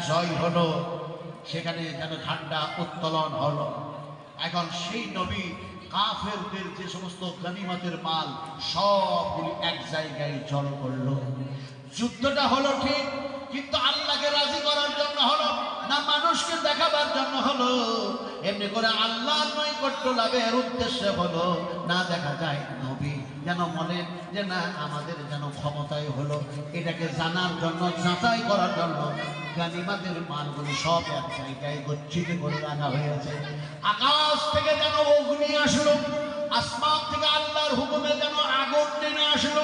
জয় হলো, সেখানে যেন ঝান্ডা উত্তোলন হলো। এখন সেই নবী কাফেরদের যে সমস্ত গনিমতের মাল সবগুলি এক জায়গায় জড়ো করলো। যুদ্ধটা হলো ঠিক, কিন্তু আল্লাহকে রাজি করার জন্য হলো না মানুষকে দেখাবার জন্য হলো? এমনি করে আল্লাহর নৈকট্য লাভের উদ্দেশ্যে হলো না? দেখা যায় নবী যেন বলেন যে না আমাদের যেন ক্ষমতায় হলো, এটাকে জানার জন্য, যাচাই করার জন্য গানিমাতের মালগুলো সব এক জায়গায় গচ্ছিত করে রাখা হয়েছে। আকাশ থেকে যেন অগ্নি আসলো, আসমান থেকে আল্লাহর হুকুমে যেন আগুন নেমে আসলো।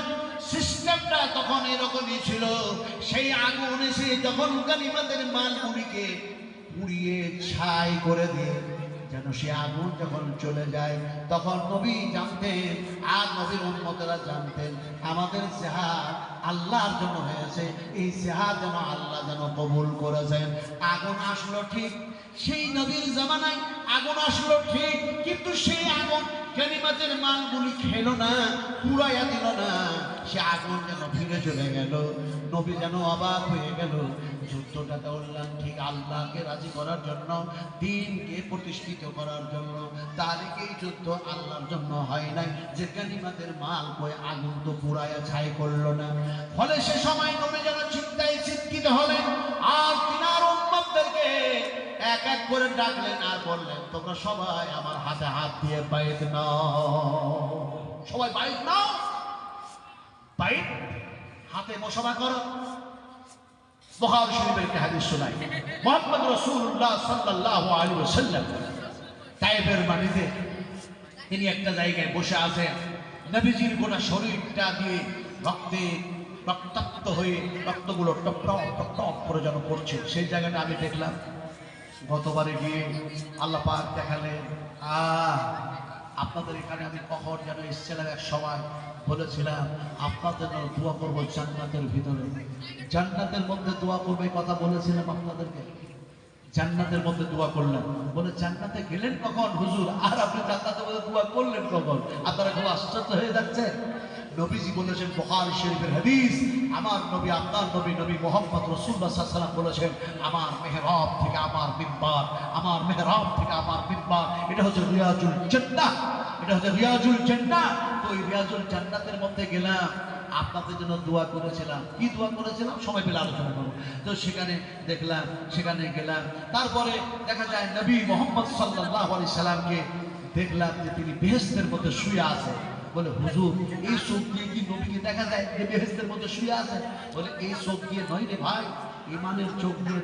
সিস্টেমটা তখন এরকমই ছিল। সেই আগুন এসে যখন গানিমাতের মালগুলিকে পুড়িয়ে ছাই করে দিয়ে যেন সে আগুন যখন চলে যায়, তখন নবী জানতেন আর নবীর উম্মতেরা জানতেন আমাদের জিহাদ আল্লাহর জন্য হয়েছে, এই জিহাদ যেন আল্লাহ যেন কবুল করেছেন। আগুন আসলো ঠিক, সেই নবীর জামানায় আগুন আসলো ঠিক, কিন্তু সেই আগুন গনিমতের মালগুলি খেলো না, পুড়াইয়া দিল না। সে আগুন যেন ফিরে চলে গেল। নবী যেন অবাক হয়ে গেল। যুদ্ধটা করলাম ঠিক আল্লাহকে রাজি করার জন্য, দ্বীনকে প্রতিষ্ঠিত করার জন্য, তাহলে এই যুদ্ধ আল্লাহর জন্য হয় নাই যে গনিমতের মাল কই আগুন তো পুড়াইয়া ছাই করলো না। ফলে সে সময় নবী যেন চিন্তায় চিন্তিত হলেন, আর তিনার উম্মতদেরকে এক এক করে ডাকলেন আর বললেন তোমরা সবাই আমার হাতে হাত দিয়ে বাইত নাও। সবাই বাইত নাও, বাইত হাতে মুসাফা করো। বুখারী শরীফের একটি হাদিস শোনাই, মুহাম্মদ রাসূলুল্লাহ সাল্লাল্লাহু আলাইহি ওয়াসাল্লাম তায়েফের মাটিতে তিনি একটা জায়গায় বসে আছেন। নবীজির গোটা শরীরটা দিয়ে রক্তে রক্তাক্ত হয়ে রক্তগুলো টপ টপ টপ টপ করে যেন পড়ছে। সেই জায়গাটা আমি দেখলাম। গতবারে গিয়ে আল্লাহ পাক দেখালেন, আপনাদের এখানে আমি কখন যেন এসেছিলাম, এক সময় বলেছিলাম আপনাদের জন্য দোয়া করবো জান্নাতের ভিতরে, জান্নাতের মধ্যে দোয়া করবে, কথা বলেছিলাম আপনাদেরকে। জান্নাতের মধ্যে দোয়া করলাম, বলে জান্নাতে গেলেন কখন হুজুর, আর আপনি জান্নাতের মধ্যে দোয়া করলেন কখন? আপনারা খুব আশ্চর্য হয়ে যাচ্ছেন। নবীজি বলেছেন, বুখারী শরীফের হাদিস, আমার নবী আপনার নবী নবী মুহাম্মদ রাসূলুল্লাহ সাল্লাল্লাহু আলাইহি ওয়াসাল্লাম বলেছেন, আমার মেহরাব থেকে আমার মিম্বার, আমার মেহরাব থেকে আমার মিম্বার, এটা হচ্ছে রিয়াজুল জান্নাহ, এটা হচ্ছে রিয়াজুল জান্নাহ। তো ওই রিয়াজুল জান্নাতের মধ্যে গেলাম, আপনাদের জন্য দোয়া করেছিলাম। কি দোয়া করেছিলাম সময় পেলে আলোচনা করবো। তো সেখানে দেখলাম, সেখানে গেলাম। তারপরে দেখা যায় নবী মুহাম্মদ সাল্লাল্লাহু আলাইহি সাল্লামকে দেখলাম যে তিনি বেহেশতের মধ্যে শুয়ে আছে। বলে হুজুর এই চোখ দিয়ে কি নবীকে দেখা যায় যে বেহেশতের মধ্যে শুয়ে আছে? বলে এই চোখ দিয়ে নয় রে ভাই, ইমানের চোখ দিয়ে